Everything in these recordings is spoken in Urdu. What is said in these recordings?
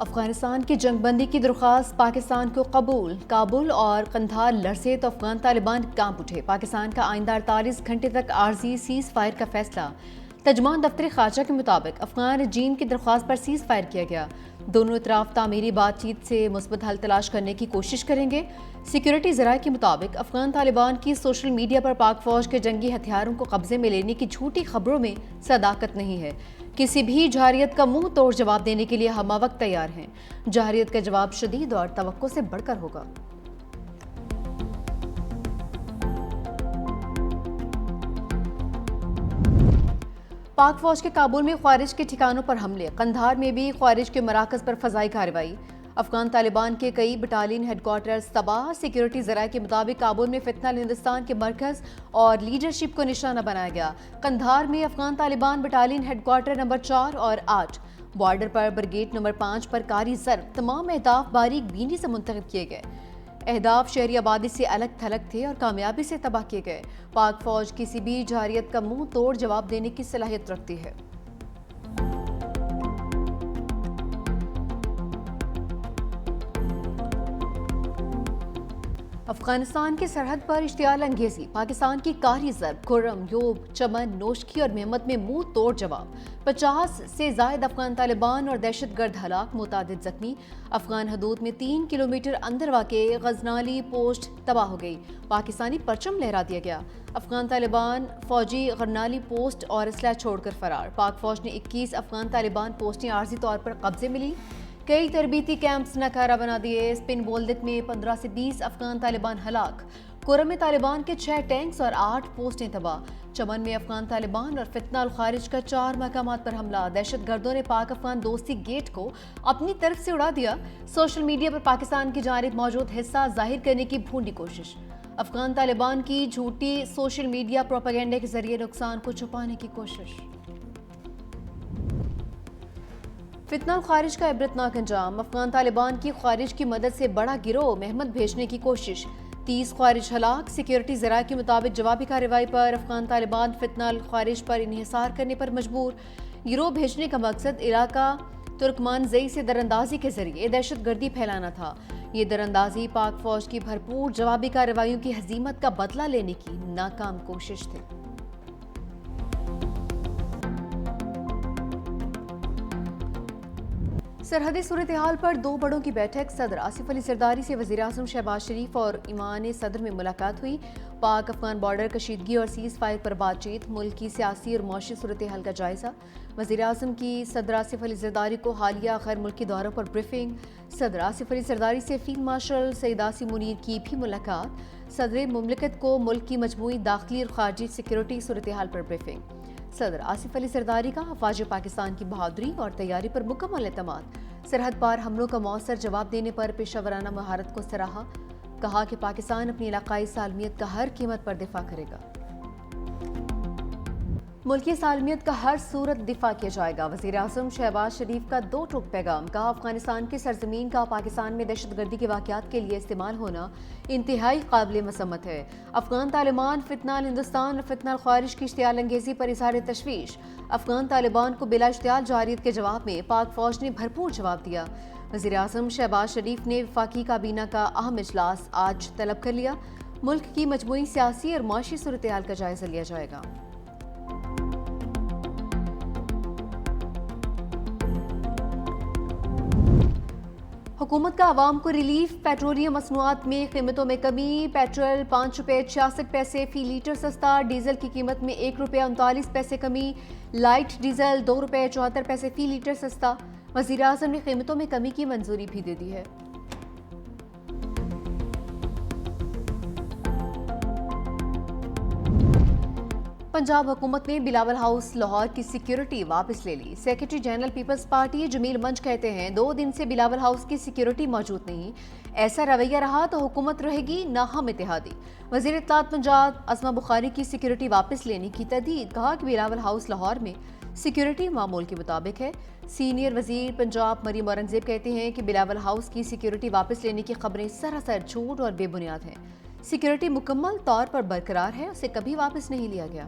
افغانستان کی جنگ بندی کی درخواست پاکستان کو قبول، کابل اور قندھار لرزے تو افغان طالبان کانپ اٹھے۔ پاکستان کا آئندہ 48 گھنٹے تک عارضی سیز فائر کا فیصلہ۔ ترجمان دفتر خارجہ کے مطابق افغان رجیم کی درخواست پر سیز فائر کیا گیا۔ دونوں اطراف تعمیری بات چیت سے مثبت حل تلاش کرنے کی کوشش کریں گے۔ سیکیورٹی ذرائع کے مطابق افغان طالبان کی سوشل میڈیا پر پاک فوج کے جنگی ہتھیاروں کو قبضے میں لینے کی جھوٹی خبروں میں صداقت نہیں ہے۔ کسی بھی جارحیت کا منہ توڑ جواب دینے کے لیے ہمہ وقت تیار ہیں۔ جارحیت کا جواب شدید اور توقع سے بڑھ کر ہوگا۔ پاک فوج کے کابل میں خوارج کے ٹھکانوں پر حملے، قندھار میں بھی خوارج کے مراکز پر فضائی کارروائی۔ افغان طالبان کے کئی بٹالین ہیڈ کوارٹرز تباہ۔ سیکیورٹی ذرائع کے مطابق کابل میں فتنہ ہندوستان کے مرکز اور لیڈرشپ کو نشانہ بنایا گیا۔ قندھار میں Afghan Taliban battalion headquarter number 4 اور 8، بارڈر پر بریگیڈ نمبر 5 پر کاری ضرب۔ تمام اہداف باریک بینی سے منتخب کیے گئے۔ اہداف شہری آبادی سے الگ تھلگ تھے اور کامیابی سے تباہ کیے گئے۔ پاک فوج کسی بھی جارحیت کا منہ توڑ جواب دینے کی صلاحیت رکھتی ہے۔ افغانستان کی سرحد پر اشتعال انگیزی، پاکستان کی کاری ضرب، خرم، یوب، چمن، نوشکی اور محمد میں منہ توڑ جواب۔ 50 سے زائد افغان طالبان اور دہشت گرد ہلاک، متعدد زخمی۔ افغان حدود میں 3 کلومیٹر اندر واقع غزنالی پوسٹ تباہ ہو گئی، پاکستانی پرچم لہرا دیا گیا۔ افغان طالبان فوجی غرنالی پوسٹ اور اسلحہ چھوڑ کر فرار۔ پاک فوج نے 21 افغان طالبان پوسٹیں عارضی طور پر قبضے میں لی، کئی تربیتی کیمپس ناکارہ بنا دیے۔ سپن بولدک میں 15 سے 20 افغان طالبان ہلاک۔ کرم میں طالبان کے 6 ٹینکس اور 8 پوسٹیں تباہ۔ چمن میں افغان طالبان اور فتنہ الخارج کا 4 مقامات پر حملہ۔ دہشت گردوں نے پاک افغان دوستی گیٹ کو اپنی طرف سے اڑا دیا۔ سوشل میڈیا پر پاکستان کی جانب موجود حصہ ظاہر کرنے کی بھونڈی کوشش۔ افغان طالبان کی جھوٹی سوشل میڈیا پروپیگنڈے کے ذریعے نقصان کو چھپانے کی کوشش۔ فتنہ الخارج کا عبرتناک انجام، افغان طالبان کی خوارج کی مدد سے بڑا گروہ مہمت بھیجنے کی کوشش۔ 30 خوارج ہلاک۔ سیکیورٹی ذرائع کے مطابق جوابی کارروائی پر افغان طالبان فتنہ الخارج پر انحصار کرنے پر مجبور۔ گروہ بھیجنے کا مقصد علاقہ ترکمان زئی سے دراندازی کے ذریعے دہشت گردی پھیلانا تھا۔ یہ دراندازی پاک فوج کی بھرپور جوابی کارروائیوں کی ہزیمت کا بدلہ لینے کی ناکام کوشش تھی۔ سرحدی صورتحال پر 2 بڑوں کی بیٹھک، صدر آصف علی زرداری سے وزیر اعظم شہباز شریف اور ایوان صدر میں ملاقات ہوئی۔ پاک افغان بارڈر کشیدگی اور سیز فائر پر بات چیت، ملک کی سیاسی اور معاشی صورتحال کا جائزہ۔ وزیر اعظم کی صدر آصف علی زرداری کو حالیہ غیر ملکی دوروں پر بریفنگ۔ صدر آصف علی زرداری سے فیلڈ مارشل سعید عاصم منیر کی بھی ملاقات۔ صدر مملکت کو ملک کی مجموعی داخلی اور خارجی سیکیورٹی صورتحال پر بریفنگ۔ صدر آصف علی زرداری کا افواج پاکستان کی بہادری اور تیاری پر مکمل اعتماد۔ سرحد پار حملوں کا مؤثر جواب دینے پر پیشہ ورانہ مہارت کو سراہا۔ کہا کہ پاکستان اپنی علاقائی سالمیت کا ہر قیمت پر دفاع کرے گا۔ ملکی سالمیت کا ہر صورت دفاع کیا جائے گا۔ وزیر اعظم شہباز شریف کا 2 ٹوک پیغام۔ کہا افغانستان کی سرزمین کا پاکستان میں دہشت گردی کے واقعات کے لیے استعمال ہونا انتہائی قابل مذمت ہے۔ افغان طالبان فتنہ ہندوستان اور فتنہ الخوارج کی اشتعال انگیزی پر اظہار تشویش۔ افغان طالبان کو بلا اشتعال جارحیت کے جواب میں پاک فوج نے بھرپور جواب دیا۔ وزیر اعظم شہباز شریف نے وفاقی کابینہ کا اہم اجلاس آج طلب کر لیا۔ ملک کی مجموعی سیاسی اور معاشی صورتحال کا جائزہ لیا جائے گا۔ حکومت کا عوام کو ریلیف، پیٹرولیم مصنوعات میں قیمتوں میں کمی، پیٹرول 5 روپے 66 پیسے فی لیٹر سستا، ڈیزل کی قیمت میں 1 روپیہ 39 پیسے کمی، لائٹ ڈیزل 2 روپے 74 پیسے فی لیٹر سستا۔ وزیر اعظم نے قیمتوں میں کمی کی منظوری بھی دے دی ہے۔ پنجاب حکومت نے بلاول ہاؤس لاہور کی سیکیورٹی واپس لے لی۔ سیکرٹری جنرل پیپلز پارٹی جمیل منج کہتے ہیں 2 دن سے بلاول ہاؤس کی سیکیورٹی موجود نہیں، ایسا رویہ رہا تو حکومت رہے گی ناہم اتحادی۔ وزیر اطلاعات پنجاب اسما بخاری کی سیکیورٹی واپس لینے کی تردید، کہا کہ بلاول ہاؤس لاہور میں سیکیورٹی معمول کے مطابق ہے۔ سینئر وزیر پنجاب مریم اورنگزیب کہتے ہیں کہ بلاول ہاؤس کی سیکیورٹی واپس لینے کی خبریں سراسر جھوٹ اور بے بنیاد ہیں۔ سیکیورٹی مکمل طور پر برقرار ہے، اسے کبھی واپس نہیں لیا گیا۔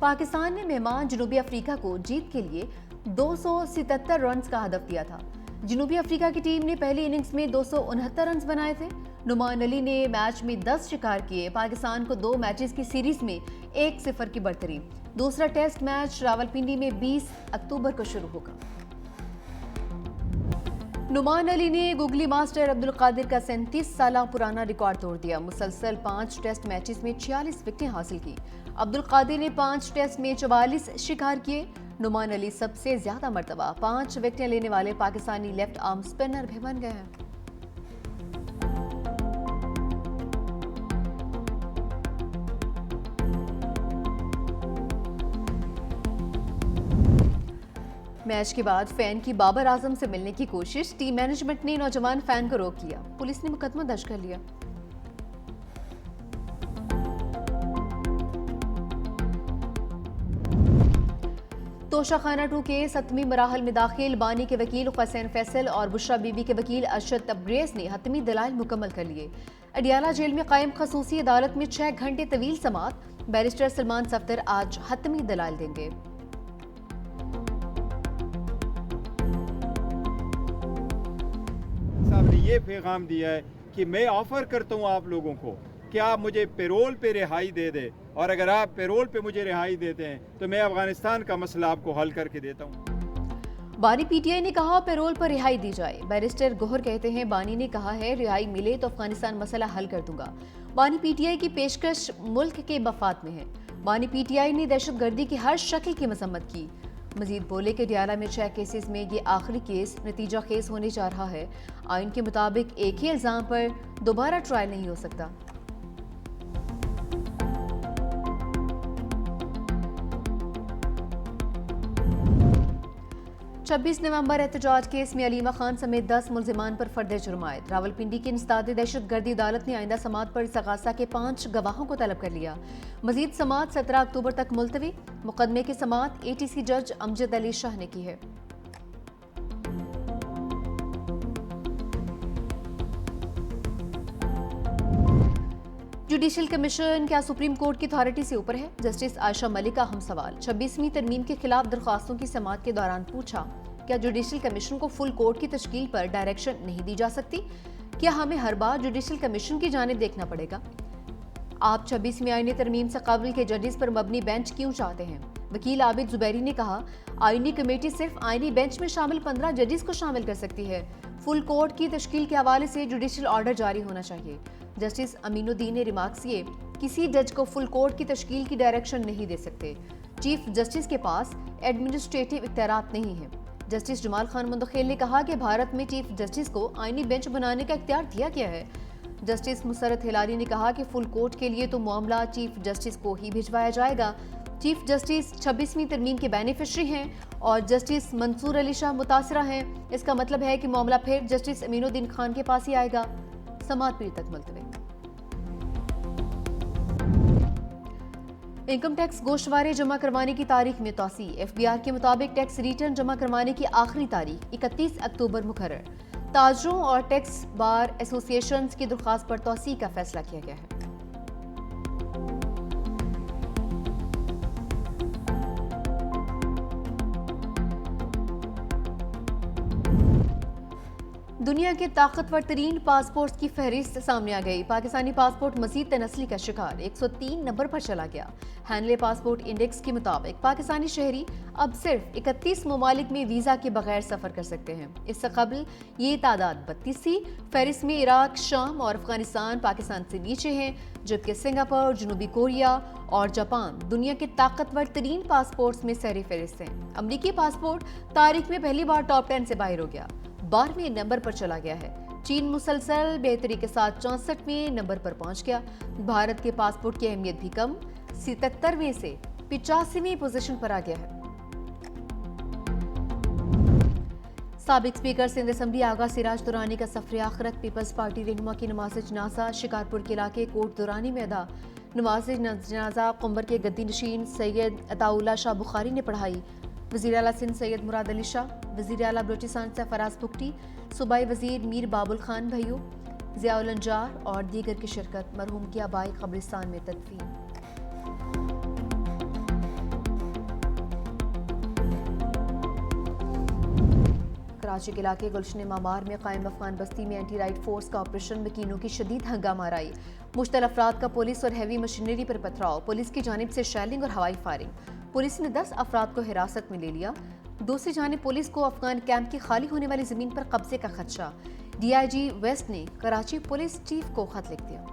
پاکستان نے مہمان جنوبی افریقہ کو جیت کے لیے 277 رنز کا ہدف دیا تھا۔ جنوبی افریقہ کی ٹیم نے پہلی اننگز میں 269 رنز بنائے تھے۔ نعمان علی نے میچ میں 10 شکار کیے۔ پاکستان کو 2 میچز کی سیریز میں 1-0 کی برتری۔ دوسرا ٹیسٹ میچ راولپنڈی میں 20 اکتوبر کو شروع ہوگا۔ نعمان علی نے گوگلی ماسٹر عبدالقادر کا 37 سالہ پرانا ریکارڈ توڑ دیا۔ مسلسل 5 ٹیسٹ میچز میں 46 وکٹیں حاصل کی۔ عبدالقادر نے 5 ٹیسٹ میں 44 شکار کیے۔ نعمان علی سب سے زیادہ مرتبہ 5 وکٹیں لینے والے پاکستانی لیفٹ آرم سپنر بھی بن گئے ہیں۔ میچ کے بعد فین کی بابر اعظم سے ملنے کی کوشش، ٹیم مینجمنٹ نے نوجوان فین کو روک لیا، پولیس نے مقدمہ درج کر لیا۔ توشہ خانہ 2 کے 7ویں مراحل میں داخل بانی کے وکیل حسین فیصل اور بشرا بی بی کے وکیل ارشد تبریز نے حتمی دلائل مکمل کر لیے۔ اڈیالہ جیل میں قائم خصوصی عدالت میں 6 گھنٹے طویل سماعت، بیرسٹر سلمان صفدر آج حتمی دلائل دیں گے۔ صاحب نے یہ پیغام دیا ہے کہ میں آفر کرتا ہوں آپ لوگوں کو کہ آپ مجھے پیرول پہ رہائی دے دیں، اور اگر آپ پیرول پہ مجھے رہائی دیتے ہیں تو میں افغانستان کا مسئلہ آپ کو حل کر کے دیتا ہوں۔ بانی پی ٹی آئی نے کہا پیرول پر رہائی دی جائے۔ بیرسٹر گوہر کہتے ہیں بانی نے کہا ہے رہائی ملے تو افغانستان مسئلہ حل کر دوں گا۔ بانی پی ٹی آئی کی پیشکش ملک کے مفاد میں ہے۔ بانی پی ٹی آئی نے دہشت گردی کی ہر شکل کی مذمت کی۔ مزید بولے کہ اڈیالہ میں 6 کیسز میں یہ آخری کیس نتیجہ خیز ہونے جا رہا ہے۔ آئین کے مطابق ایک ہی الزام پر دوبارہ ٹرائل نہیں ہو سکتا۔ 26 نومبر احتجاج کیس میں علیمہ خان سمیت 10 ملزمان پر فرد جرم عائد۔ راولپنڈی کی انسداد دہشت گردی عدالت نے آئندہ سماعت پر استغاثہ کے 5 گواہوں کو طلب کر لیا۔ مزید سماعت 17 اکتوبر تک ملتوی۔ مقدمے کی سماعت اے ٹی سی جج امجد علی شاہ نے کی ہے۔ جوڈیشل کمیشن کیا سپریم کورٹ کی اتھارٹی سے اوپر ہے؟ جسٹس عائشہ ملک کا اہم سوال۔ 26ویں ترمیم کے خلاف درخواستوں کی سماعت کے دوران پوچھا، کیا جوڈیشل کمیشن کو فل کورٹ کی تشکیل پر ڈائریکشن نہیں دی جا سکتی؟ کیا ہمیں ہر بار جوڈیشل کمیشن کی جانب دیکھنا پڑے گا؟ آپ 26ویں آئینی ترمیم سے قبل کے ججز پر مبنی بینچ کیوں چاہتے ہیں؟ وکیل عابد زبیری نے کہا، آئینی کمیٹی صرف آئینی بینچ میں شامل 15 ججز کو شامل کر سکتی ہے۔ فل کورٹ کی تشکیل کے حوالے سے جوڈیشل آرڈر جاری ہونا چاہیے۔ جسٹس امین الدین نے ریمارکس کیے، کسی جج کو فل کورٹ کی تشکیل کی ڈائریکشن نہیں دے سکتے۔ چیف جسٹس کے پاس ایڈمنسٹریٹو اختیارات نہیں ہیں۔ جسٹس جمال خان مندخیل نے کہا کہ بھارت میں چیف جسٹس کو آئینی بینچ بنانے کا اختیار دیا گیا ہے۔ جسٹس مسرت ہلاری نے کہا کہ فل کورٹ کے لیے تو معاملہ چیف جسٹس کو ہی بھجوایا جائے گا۔ چیف جسٹس 26ویں ترمیم کے بینیفیشری ہیں اور جسٹس منصور علی شاہ متاثرہ ہیں۔ اس کا مطلب ہے کہ معاملہ پھر جسٹس امین الدین خان کے پاس ہی آئے گا۔ سماعت پیر تک ملتوی۔ انکم ٹیکس گوشوارے جمع کروانے کی تاریخ میں توسیع۔ ایف بی آر کے مطابق ٹیکس ریٹرن جمع کروانے کی آخری تاریخ 31 اکتوبر مقرر۔ تاجروں اور ٹیکس بار ایسوسی ایشنز کی درخواست پر توسیع کا فیصلہ کیا گیا ہے۔ دنیا کے طاقتور ترین پاسپورٹس کی فہرست سامنے آ گئی۔ پاکستانی پاسپورٹ مزید تنسلی کا شکار، 103 نمبر پر چلا گیا۔ ہینلے پاسپورٹ انڈیکس کے مطابق پاکستانی شہری اب صرف 31 ممالک میں ویزا کے بغیر سفر کر سکتے ہیں۔ اس سے قبل یہ تعداد 32 تھی۔ فہرست میں عراق، شام اور افغانستان پاکستان سے نیچے ہیں، جبکہ سنگاپور، جنوبی کوریا اور جاپان دنیا کے طاقتور ترین پاسپورٹس میں سر فہرست ہیں۔ امریکی پاسپورٹ تاریخ میں پہلی بار ٹاپ 10 سے باہر ہو گیا، 12ویں نمبر پر چلا گیا ہے۔ چین مسلسل بہتری کے ساتھ 64ویں نمبر پر پہنچ گیا۔ بھارت کے پاسپورٹ کی اہمیت بھی کم، 77ویں سے 85ویں پوزیشن پر آ گیا ہے۔ سابق اسپیکر سندھ اسمبلی آغا سراج درانی کا سفر آخرت، پیپلز پارٹی رہنما کی نماز جنازہ شکارپور کے علاقے کوٹ دورانی میں ادا۔ نماز جنازہ قنبر کے گدی نشین سید عطا اللہ شاہ بخاری نے پڑھائی۔ وزیر اعلیٰ سندھ سید مراد علی شاہ، وزیر اعلیٰ بلوچستان سرفراز بگٹی، صوبائی وزیر میر باب الخان بھائیو، ضیاء الانجار اور دیگر کی شرکت۔ مرحوم کی آبائی قبرستان میں تدفین۔ کراچی کے علاقے گلشن معمار میں قائم افغان بستی میں اینٹی رائٹ فورس کا آپریشن مکینوں کی شدید ہنگامہ آرائی، مشتعل افراد کا پولیس اور ہیوی مشینری پر پتھراؤ، پولیس کی جانب سے شیلنگ اور ہوائی فائرنگ، پولیس نے 10 افراد کو حراست میں لے لیا۔ دوسری جانب پولیس کو افغان کیمپ کی خالی ہونے والی زمین پر قبضے کا خدشہ، ڈی آئی جی ویسٹ نے کراچی پولیس چیف کو خط لکھ دیا۔